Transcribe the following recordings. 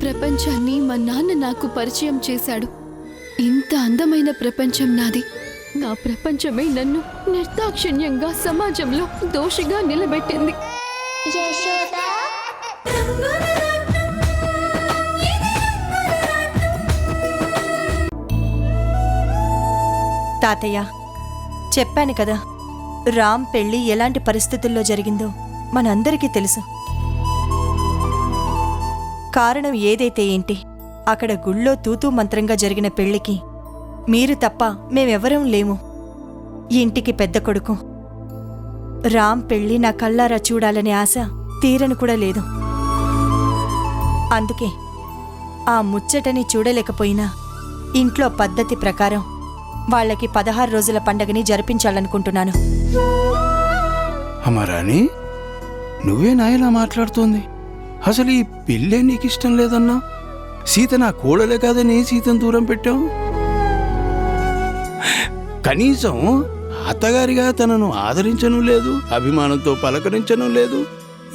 ప్రపంచాన్ని మా నాన్న నాకు పరిచయం చేశాడు. ఇంత అందమైన ప్రపంచం నాది. నా ప్రపంచమే నన్ను నిర్దాక్షిణ్యంగా సమాజంలో దోషిగా నిలబెట్టింది. తాతయ్య, చెప్పాను కదా, రామ్ పెళ్లి ఎలాంటి పరిస్థితుల్లో జరిగిందో మనందరికీ తెలుసు. కారణం ఏదైతే ఏంటి, అక్కడ గుళ్ళో తూతూ మంత్రంగా జరిగిన పెళ్లికి మీరు తప్ప మేమెవరం లేము. ఈ ఇంటికి పెద్ద కొడుకు. రామ్ పెళ్లి నా కళ్ళారా చూడాలనే ఆశ తీరను కూడా లేదు. అందుకే ఆ ముచ్చటని చూడలేకపోయినా ఇంట్లో పద్ధతి ప్రకారం వాళ్ళకి 16 రోజుల పండగని జరిపించాలనుకుంటున్నాను. అమరాని, నువ్వే నాయలా మాట్లాడుతోంది? అసలు ఈ పెళ్ళే నీకిష్టం లేదన్నా? సీత నా కోడలే కాదని సీతను దూరం పెట్టావు. కనీసం అత్తగారిగా తనను ఆదరించను లేదు, అభిమానంతో పలకరించను లేదు.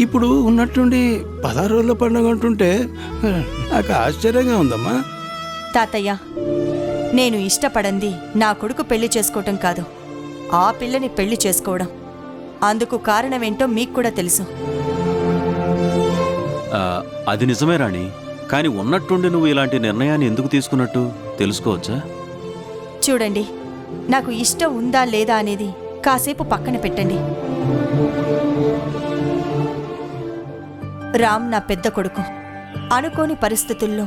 ఇప్పుడు ఉన్నట్టుండి 16 రోజుల పండుగ అంటుంటే నాకు ఆశ్చర్యంగా ఉందమ్మా. తాతయ్య, నేను ఇష్టపడంది నా కొడుకు పెళ్లి చేసుకోవటం కాదు, ఆ పిల్లని పెళ్లి చేసుకోవడం. అందుకు కారణమేంటో మీకు కూడా తెలుసు. అది నిజమే రాణి, కానీ ఉన్నట్టుండి నువ్వు ఇలాంటి నిర్ణయాన్ని ఎందుకు తీసుకున్నట్టు తెలుసుకోవచ్చా? చూడండి, నాకు ఇష్టం ఉందా లేదా అనేది కాసేపు పక్కన పెట్టండి. రామ్ నా పెద్ద కొడుకు. అనుకోని పరిస్థితుల్లో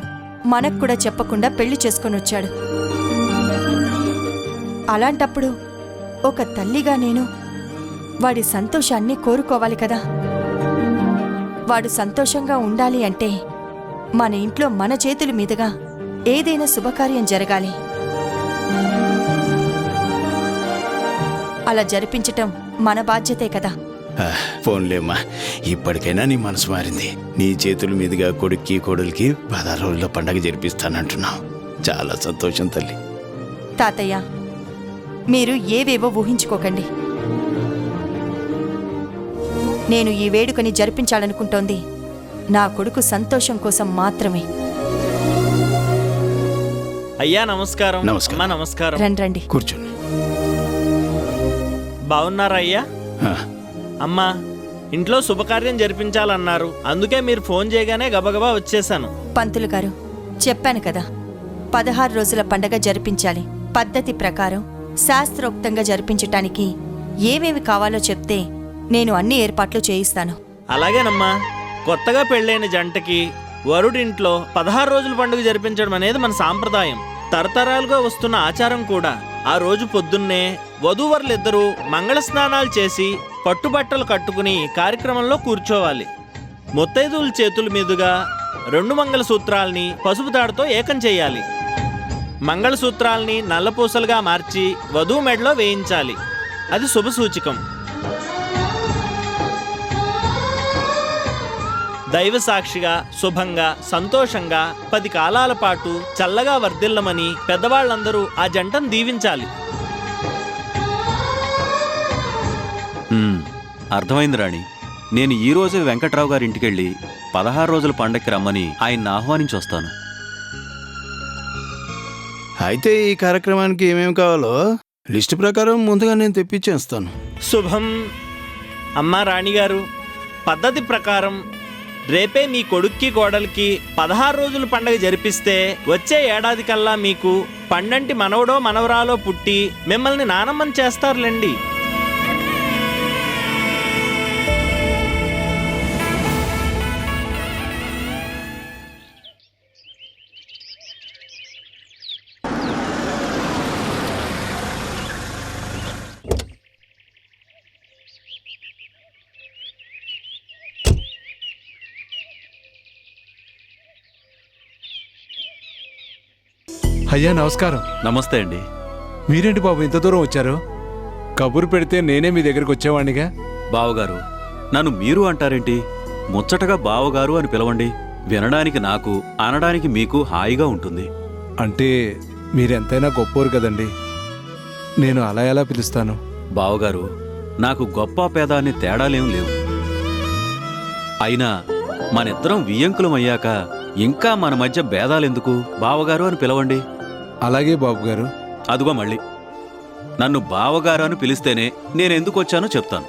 మనకు కూడా చెప్పకుండా పెళ్లి చేసుకొని వచ్చాడు. అలాంటప్పుడు ఒక తల్లిగా నేను వాడి సంతోషాన్ని కోరుకోవాలి కదా. వాడు సంతోషంగా ఉండాలి అంటే మన ఇంట్లో మన చేతుల మీదుగా ఏదైనా శుభకార్యం జరగాలి. అలా జరిపించటం మన బాధ్యతే కదా. ఫోన్లేమ్మా, ఇప్పటికైనా నీ మనసు మారింది. నీ చేతుల మీదుగా కొడుక్కి కోడలికి 16 రోజుల పండగ జరిపిస్తానంటున్నావు. చాలా సంతోషం తల్లి. తాతయ్య, మీరు ఏవేవో ఊహించుకోకండి. నేను ఈ వేడుకని జరిపించాలనుకుంటోంది నా కొడుకు సంతోషం కోసం మాత్రమే. అయ్యా నమస్కారం. నమస్కారం. నమస్కారం. రండి. కూర్చోండి. బాగున్నారా అయ్యా? అమ్మా, ఇంట్లో శుభకార్యం జరిపించాలన్నారు, అందుకే మీరు ఫోన్ చేయగానే గబగబా వచ్చేసాను. పంతులు గారు, చెప్పాను కదా, 16 రోజుల పండగ జరిపించాలి. పద్ధతి ప్రకారం శాస్త్రోక్తంగా జరిపించటానికి ఏమేమి కావాలో చెప్తే నేను అన్ని ఏర్పాట్లు చేయిస్తాను. అలాగేనమ్మా. కొత్తగా పెళ్ళైన జంటకి వరుడింట్లో 16 రోజుల పండుగ జరిపించడం అనేది మన సాంప్రదాయం, తరతరాలుగా వస్తున్న ఆచారం కూడా. ఆ రోజు పొద్దున్నే వధూవరులిద్దరూ మంగళ స్నానాలు చేసి పట్టుబట్టలు కట్టుకుని కార్యక్రమంలో కూర్చోవాలి. ముత్తైదువుల చేతుల మీదుగా 2 మంగళసూత్రాల్ని పసుపు తాడుతో ఏకం చేయాలి. మంగళసూత్రాల్ని నల్లపూసలుగా మార్చి వధువు మెడలో వేయించాలి. అది శుభసూచకం. దైవ సాక్షిగా శుభంగా సంతోషంగా 10 కాలాల పాటు చల్లగా వర్ధిల్లమని పెద్దవాళ్ళందరూ ఆ జంటను దీవించాలి. అర్థమైంది రాణి. నేను ఈ రోజే వెంకట్రావు గారి ఇంటికెళ్ళి 16 రోజుల పండక్కి రమ్మని ఆయన్ని ఆహ్వానించి వస్తాను. అయితే ఈ కార్యక్రమానికి ఏమేమి కావాలో లిస్టు ప్రకారం ముందుగా నేను తెప్పించేస్తాను. శుభం. అమ్మా రాణిగారు, పద్ధతి ప్రకారం రేపే మీ కొడుక్కి కోడలికి 16 రోజుల పండుగ జరిపిస్తే వచ్చే ఏడాది కల్లా మీకు పండంటి మనవడో మనవరాలో పుట్టి మిమ్మల్ని నానమ్మని చేస్తారులేండి. అయ్యా నమస్కారం. నమస్తే అండి. మీరేంటి బాబు ఇంత దూరం వచ్చారు? కబురు పెడితే నేనే మీ దగ్గరికి వచ్చేవాడిగా. బావగారు, నన్ను మీరు అంటారేంటి? ముచ్చటగా బావగారు అని పిలవండి. వినడానికి నాకు, అనడానికి మీకు హాయిగా ఉంటుంది. అంటే మీరెంతైనా గొప్పోరు కదండి, నేను అలా ఎలా పిలుస్తాను? బావగారు, నాకు గొప్ప పేద అని తేడాలేం లేవు. అయినా మనిద్దరం వియ్యంకులమయ్యాక ఇంకా మన మధ్య భేదాలెందుకు? బావగారు అని పిలవండి. అలాగే బాబుగారు. అదుగో మళ్ళీ నన్ను బావగారు అని పిలిస్తేనే నేనెందుకు వచ్చానో చెప్తాను.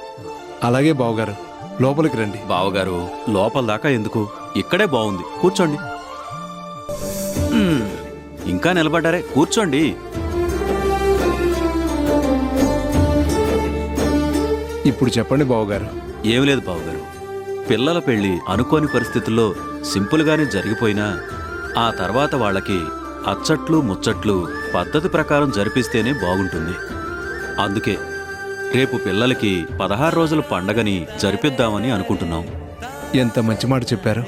అలాగే బావగారు, లోపలికి రండి. బావగారు, లోపల దాకా ఎందుకు? ఇక్కడే బాగుంది, కూర్చోండి. ఇంకా నిలబడ్డారే, కూర్చోండి. ఇప్పుడు చెప్పండి బావగారు. ఏమి లేదు బావగారు, పిల్లల పెళ్లి అనుకోని పరిస్థితుల్లో సింపుల్గానే జరిగిపోయినా ఆ తర్వాత వాళ్ళకి అచ్చట్లు ముచ్చట్లు పద్ధతి ప్రకారం జరిపిస్తేనే బాగుంటుంది. అందుకే రేపు పిల్లలకి 16 రోజుల పండగని జరిపిద్దామని అనుకుంటున్నాం. ఎంత మంచి మాట చెప్పారు,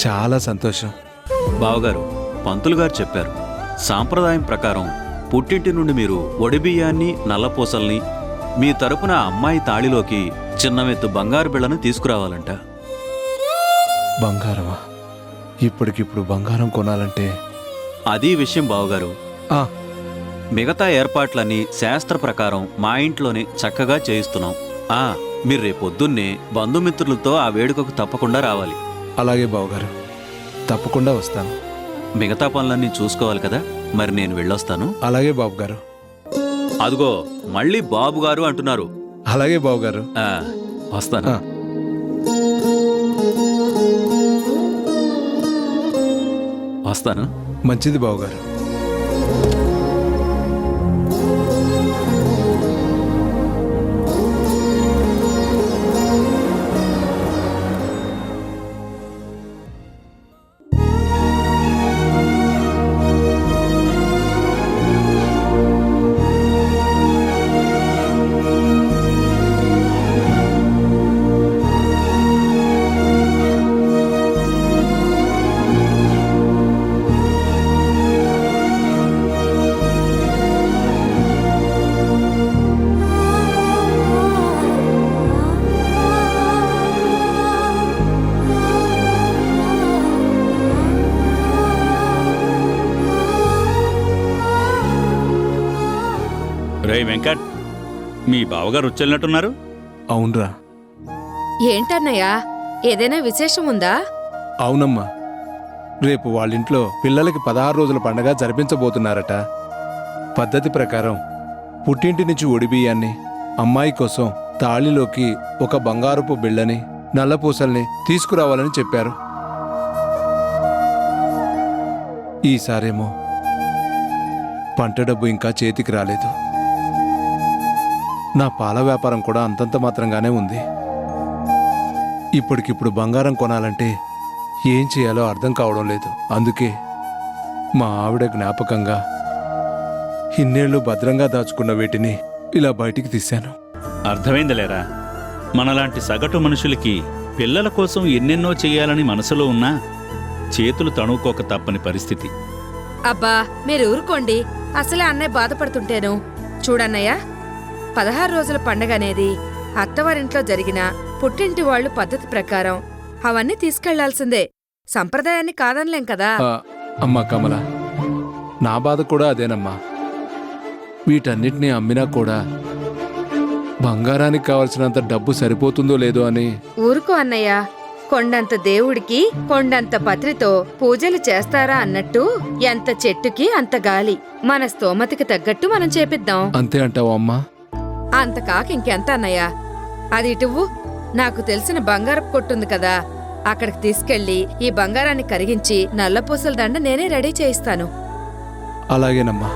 చాలా సంతోషం. బావగారు, పంతులు గారు చెప్పారు, సాంప్రదాయం ప్రకారం పుట్టింటి నుండి మీరు ఒడిబియ్యాన్ని నల్లపూసల్ని మీ తరపున అమ్మాయి తాళిలోకి చిన్నమెత్తు బంగారు బిళ్ళను తీసుకురావాలంట. బంగారమా? ఇప్పటికిప్పుడు బంగారం కొనాలంటే? అదీ విషయం బావగారు. ఆ, మిగతా ఏర్పాట్లన్నీ శాస్త్ర ప్రకారం మా ఇంట్లోనే చక్కగా చేయిస్తున్నాం. మీరు రేపొద్దున్నే బంధుమిత్రులతో ఆ వేడుకకు తప్పకుండా రావాలి. అలాగే బావగారు, తప్పకుండా వస్తాను. మిగతా పనులన్నీ చూసుకోవాలి కదా, మరి నేను వెళ్ళొస్తాను. అలాగే బాబుగారు. అదుగో మళ్ళీ బాబుగారు అంటున్నారు. అలాగే బావగారు. వస్తాను. ఆ. వస్తాను. మంచిది బావగారు. రే వెంకట్, మీ బావగారు వచ్చేళ్ళినట్టున్నారు. అవునరా. ఏంటన్నయ్యా, ఏదైనా విశేషం ఉందా? అవునమ్మా, రేపు వాళ్ళింట్లో పిల్లలకి 16 రోజుల పండగ జరిపించబోతున్నారట. పద్ధతి ప్రకారం పుట్టింటి నుంచి ఒడిబియ్యాన్ని, అమ్మాయి కోసం తాళిలోకి ఒక బంగారపు బిళ్ళని, నల్లపూసల్ని తీసుకురావాలని చెప్పారు. ఈసారేమో పంట డబ్బు ఇంకా చేతికి రాలేదు. నా పాల వ్యాపారం కూడా అంతంత మాత్రంగానే ఉంది. ఇప్పటికిప్పుడు బంగారం కొనాలంటే ఏం చేయాలో అర్థం కావడం లేదు. అందుకే మా ఆవిడ జ్ఞాపకంగా ఇన్నేళ్లు భద్రంగా దాచుకున్న వీటిని ఇలా బయటికి తీశాను. అర్థమైందిలేరా, మనలాంటి సగటు మనుషులకి పిల్లల కోసం ఎన్నెన్నో చెయ్యాలని మనసులో ఉన్నా చేతులు తణుకోక తప్పని పరిస్థితి. అబ్బా మీరు ఊరుకోండి, అసలే అన్నయ్య బాధపడుతుంటేను. చూడన్నయ్య, 16 రోజుల పండగ అనేది అత్తవారింట్లో జరిగిన పుట్టింటి వాళ్ళు పద్ధతి ప్రకారం అవన్నీ తీసుకెళ్లాల్సిందే. సంప్రదాయాన్ని కాదనలేం కదా. అమ్మా కమల, నా బాధ కూడా అదేనమ్మా. వీటన్నిటినీ అమ్మినా కూడా బంగారానికి కావలసినంత డబ్బు సరిపోతుందో లేదో అని. ఊరుకో అన్నయ్య, కొండంత దేవుడికి కొండంత పత్రితో పూజలు చేస్తారా అన్నట్టు ఎంత చెట్టుకి అంత గాలి. మన స్తోమతికి తగ్గట్టు మనం చేపిద్దాం. అంతే అంటావా అమ్మా? అంత కాక ఇంకెంత అన్నయ్య. అది ఇటువ్వు, నాకు తెలిసిన బంగారపు కొట్టుంది కదా, అక్కడికి తీసుకెళ్లి ఈ బంగారాన్ని కరిగించి నల్లపూసల దండ నేనే రెడీ చేయిస్తాను. అలాగేనమ్మా.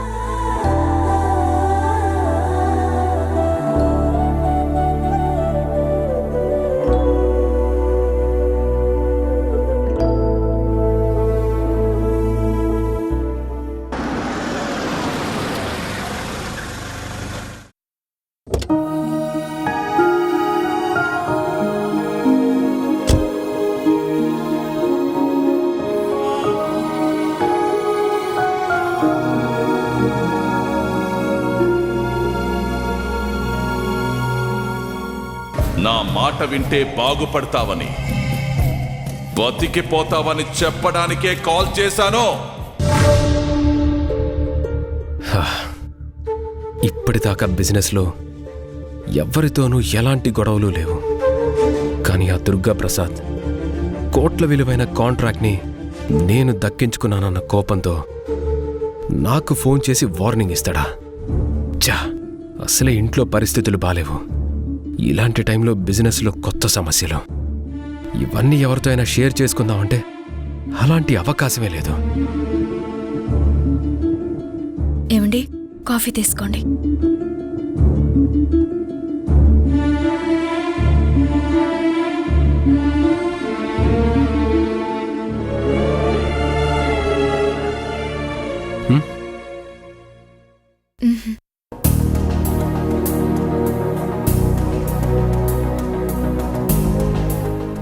నా మాట వింటే బాగుపడతావని, బతికిపోతావని చెప్పడానికే కాల్ చేశాను. ఇప్పటిదాకా బిజినెస్లో ఎవ్వరితోనూ ఎలాంటి గొడవలు లేవు. కానీ ఆ దుర్గా ప్రసాద్ కోట్ల విలువైన కాంట్రాక్ట్ని నేను దక్కించుకున్నానన్న కోపంతో నాకు ఫోన్ చేసి వార్నింగ్ ఇస్తాడా? చా, అసలే ఇంట్లో పరిస్థితులు బాలేవు. ఇలాంటి టైంలో బిజినెస్లో కొత్త సమస్యలు, ఇవన్నీ ఎవరితో అయినా షేర్ చేసుకుందామంటే అలాంటి అవకాశమే లేదు. ఏమండి, కాఫీ తీసుకోండి.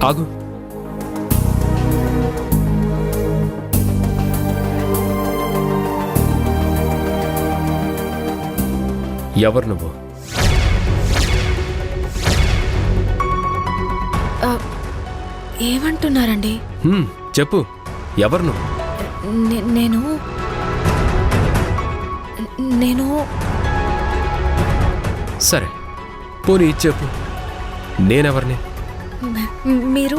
ఆగు. ఎవరు నువ్వు? ఏమంటున్నారండి? చెప్పు, ఎవరు నువ్వు? నేను నేను సరే, పోనీ చెప్పు, నేనెవరిని? మీరు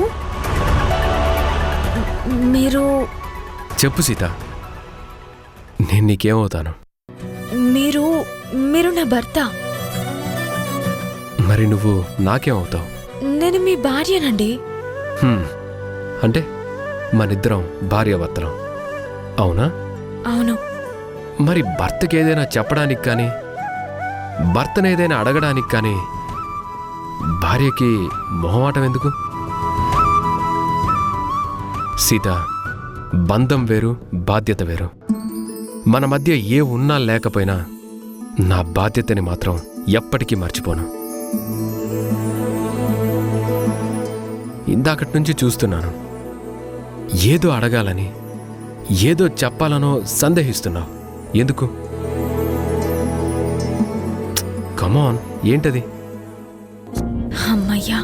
మీరు చెప్పు సీత, నేను నీకేమవుతాను? మీరు మీరు నా భర్త. మరి నువ్వు నాకేమవుతావు? నేను మీ భార్యనండి. అంటే మనిద్దరం భార్యాభర్తలం, అవునా? అవును. మరి భర్తకి ఏదైనా చెప్పడానికి కానీ, భర్తను ఏదైనా అడగడానికి కానీ భార్యకి మొహమాటం ఎందుకు? సీత, బంధం వేరు, బాధ్యత వేరు. మన మధ్య ఏ ఉన్నా లేకపోయినా నా బాధ్యతని మాత్రం ఎప్పటికీ మర్చిపోను. ఇందాకటి నుంచి చూస్తున్నాను, ఏదో అడగాలని, ఏదో చెప్పాలనో సందేహిస్తున్నావు. ఎందుకు? కమాన్, ఏంటది? అమ్మయ్యా,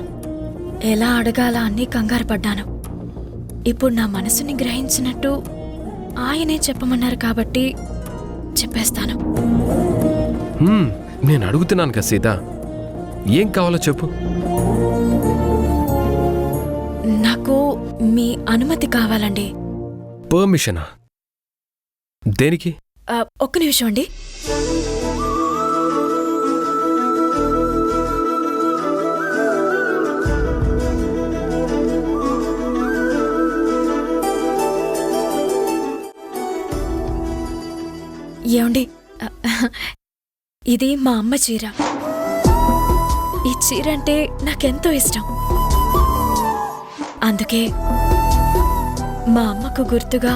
ఎలా అడగాలా అని కంగారు పడ్డాను. ఇప్పుడు నా మనసుని గ్రహించినట్టు ఆయనే చెప్పమన్నారు కాబట్టి చెప్పేస్తాను. నేను అడుగుతున్నాను కదా సీత, ఏం కావాలో చెప్పు. నాకు మీ అనుమతి కావాలండి. పర్మిషనా? దేనికి? ఒక్క నిమిషం అండి. ఏమండి, ఇది మా అమ్మ చీర. ఈ చీర అంటే నాకెంతో ఇష్టం. అందుకే మా అమ్మకు గుర్తుగా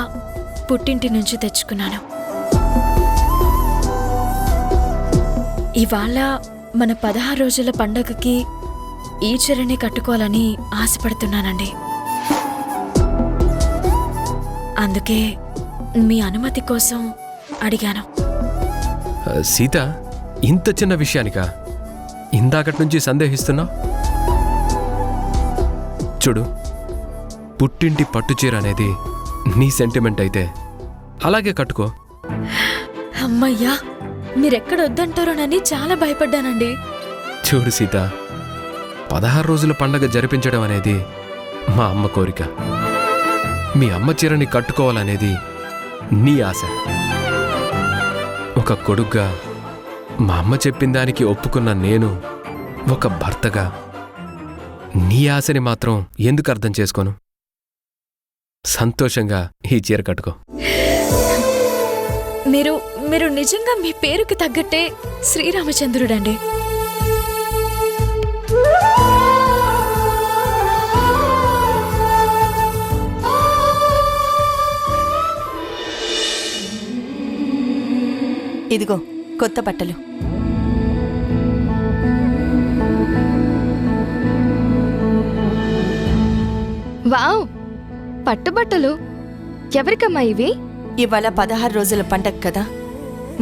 పుట్టింటి నుంచి తెచ్చుకున్నాను. ఇవాళ మన 16 రోజుల పండగకి ఈ చీరని కట్టుకోవాలని ఆశపడుతున్నానండి. అందుకే మీ అనుమతి కోసం అడిగాను. సీత, ఇంత చిన్న విషయానికా ఇందాకటి నుంచి సందేహిస్తున్నావు? చూడు, పుట్టింటి పట్టుచీర అనేది నీ సెంటిమెంట్ అయితే అలాగే కట్టుకో. అమ్మయ్యా, మీరెక్కడ వద్దంటారోనని చాలా భయపడ్డానండి. చూడు సీత, 16 రోజుల పండగ జరిపించడం అనేది మా అమ్మ కోరిక. మీ అమ్మ చీరని కట్టుకోవాలనేది నీ ఆశ. ఒక కొడుగ్గా మా అమ్మ చెప్పిన దానికి ఒప్పుకున్న నేను ఒక భర్తగా నీ ఆశని మాత్రం ఎందుకు అర్థం చేసుకోను? సంతోషంగా ఈ చీర కట్టుకో. మీరు నిజంగా మీ పేరుకి తగ్గట్టే శ్రీరామచంద్రుడండి. ఇదిగో కొత్త బట్టలు. వావ్, పట్టుబట్టలు ఎవరికమ్మా ఇవి? ఇవాళ 16 రోజుల పండగ కదా,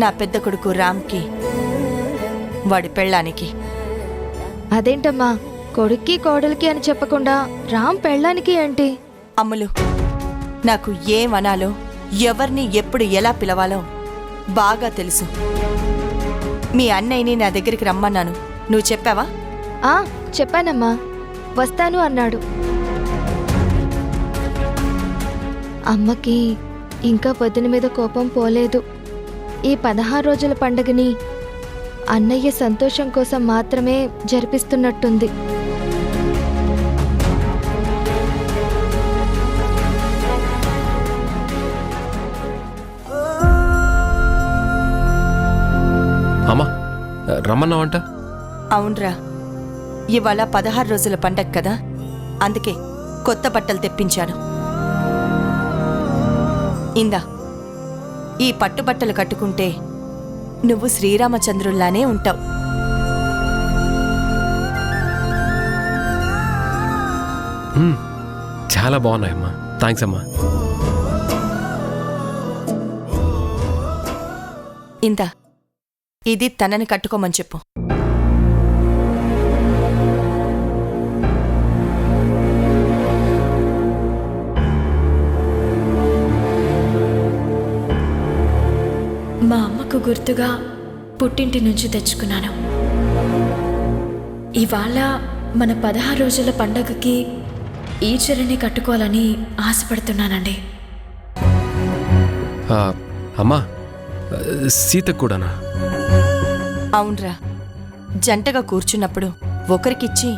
నా పెద్ద కొడుకు రామ్కి, వాడి పెళ్ళానికి. అదేంటమ్మా, కొడుక్కి కోడలికి అని చెప్పకుండా రామ్ పెళ్ళానికి ఏంటి? అమ్ములు, నాకు ఏమనాలో, ఎవరిని ఎప్పుడు ఎలా పిలవాలో బాగా తెలుసు. మీ అన్నయ్యని నా దగ్గరికి రమ్మన్నాను, నువ్వు చెప్పావా? చెప్పానమ్మా, వస్తాను అన్నాడు. అమ్మకి ఇంకా వదిన మీద కోపం పోలేదు. ఈ 16 రోజుల పండుగని అన్నయ్య సంతోషం కోసం మాత్రమే జరిపిస్తున్నట్టుంది. అమ్మా రమ్మన్నావంట? అవునరా, ఇవాళ 16 రోజుల పండగ కదా, అందుకే కొత్త బట్టలు తెప్పించాను. ఇందా, ఈ పట్టుబట్టలు కట్టుకుంటే నువ్వు శ్రీరామచంద్రుల్లానే ఉంటావు. చాలా బాగున్నాయమ్మా. థ్యాంక్స్ అమ్మా. ఇందా, ఇది తనని కట్టుకోమని చెప్పు. మా అమ్మకు గుర్తుగా పుట్టింటి నుంచి తెచ్చుకున్నాను. ఇవాళ మన 16 రోజుల పండగకి ఈ చీరని కట్టుకోవాలని ఆశపడుతున్నానండి. అమ్మా సీతకు కూడానా? అవునరా, జంటగా కూర్చున్నప్పుడు ఒకరికిచ్చి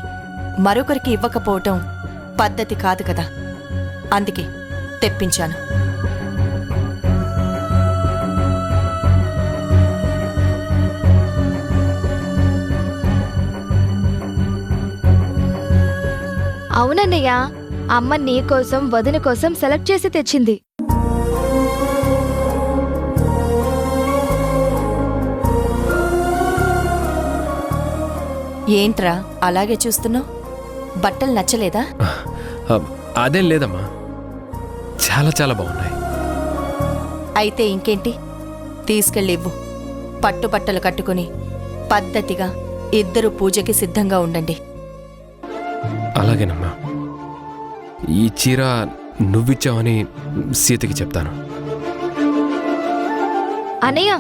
మరొకరికి ఇవ్వకపోవటం పద్ధతి కాదు కదా, అందుకే తెప్పించాను. అవునన్నయ్య, అమ్మ నీ కోసం వదిన కోసం సెలెక్ట్ చేసి తెచ్చింది. ఏంట్రా అలాగే చూస్తున్నావు? బట్టలు నచ్చలేదా? అదేం లేదమ్మా, చాలా చాలా బాగున్నాయి. అయితే ఇంకేంటి, తీసుకెళ్ళి ఇవ్వు. పట్టుబట్టలు కట్టుకుని పద్ధతిగా ఇద్దరు పూజకి సిద్ధంగా ఉండండి. అలాగేనమ్మా. ఈ చీర నువ్విచ్చావని సీతకి చెప్తాను. అన్నయ్య,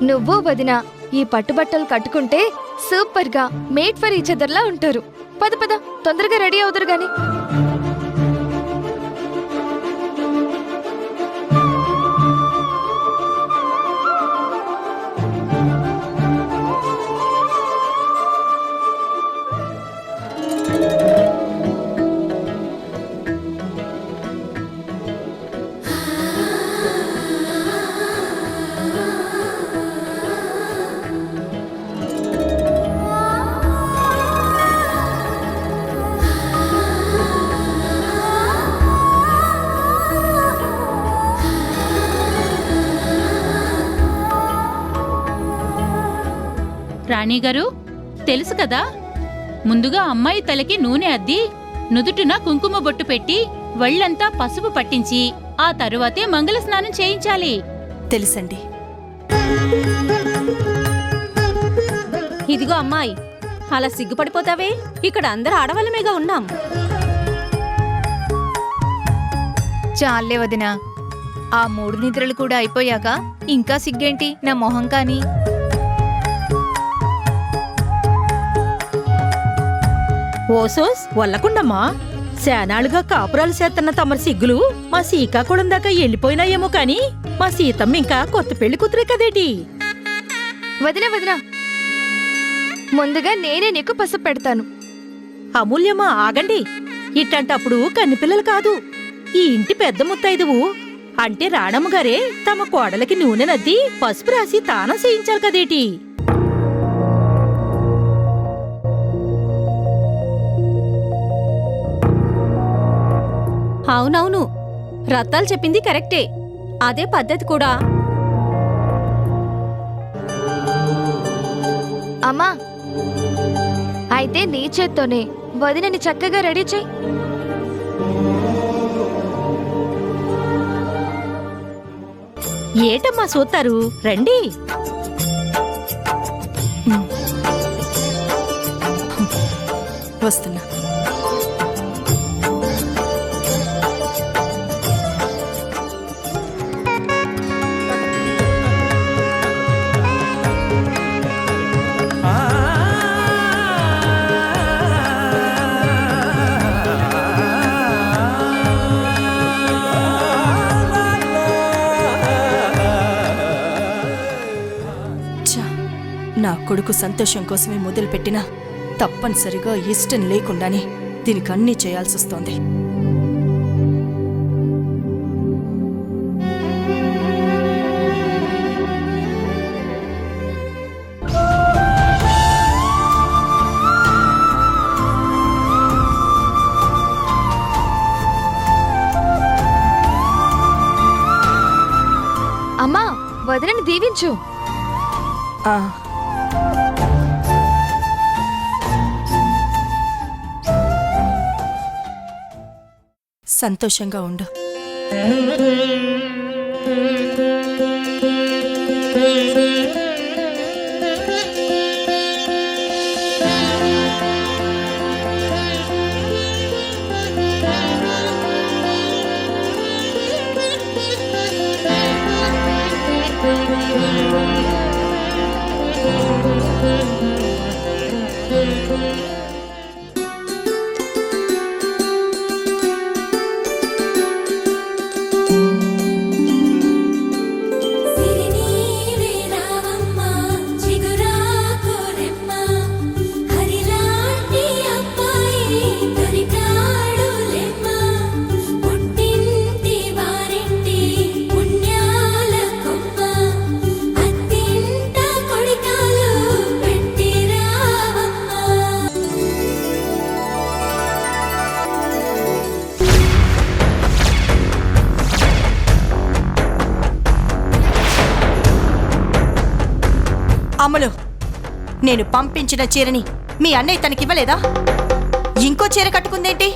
నువ్వు వదిన ఈ పట్టుబట్టలు కట్టుకుంటే సూపర్గా మేడ్ ఫర్ ఈచ్ అదర్లా ఉంటారు. పద పద, తొందరగా రెడీ అవుతారు గాని. రాణిగారు, తెలుసు కదా, ముందుగా అమ్మాయి తలకి నూనె అద్ది నుదుటిన కుంకుమ బొట్టు పెట్టి వళ్ళంతా పసుపు పట్టించి ఆ తరువాతే మంగళ స్నానం చేయించాలి. తెలుసండి. ఇదిగో అమ్మాయి, అలా సిగ్గుపడిపోతావే, ఇక్కడ అందరు ఆడవాళ్ళమేగా ఉన్నాం. చాలే వదినా, ఆ 3 నిద్రలు కూడా అయిపోయాక ఇంకా సిగ్గేంటి నా మొహం కానీ. ఓసోస్ వల్లకుండమ్మా, శానాళ్ళుగా కాపురాలు చేస్తున్న తమరి సిగ్గులు మా శ్రీకాకుళం దాకా వెళ్ళిపోయినాయేమో కాని మా సీతమ్మ ఇంకా కొత్త పెళ్లి కూతురే కదేటి. వదిన వదిన, ముందుగా నేనే నీకు పసుపు పెడతాను. అమూల్యమ్మా ఆగండి, ఇట్టంటప్పుడు కన్నిపిల్లలు కాదు, ఈ ఇంటి పెద్ద ముత్తైదువు అంటే రాణమ్మ గారే తమ కోడలకి నూనె నద్ది పసుపు రాసి తానం చేయించాలి కదేటి. అవునవును, రత్తాలు చెప్పింది కరెక్టే, అదే పద్ధతి కూడా. అమ్మా, అయితే నీ చేత్తోనే వదినని చక్కగా రెడీ చెయ్యి. ఏటమ్మా సూతారు, రండి. వస్తున్నా. కొడుకు సంతోషం కోసమే మొదలుపెట్టినా తప్పనిసరిగా ఇష్టం లేకుండానే దీనికి అన్నీ చేయాల్సొస్తోంది. అమ్మా, వదినని దీవించు. ఆ సంతోషంగా ఉండు. అమ్ములు, నేను పంపించిన చీరని మీ అన్నయ్య తనకివ్వలేదా? ఇంకో చీర కట్టుకుందేంటి?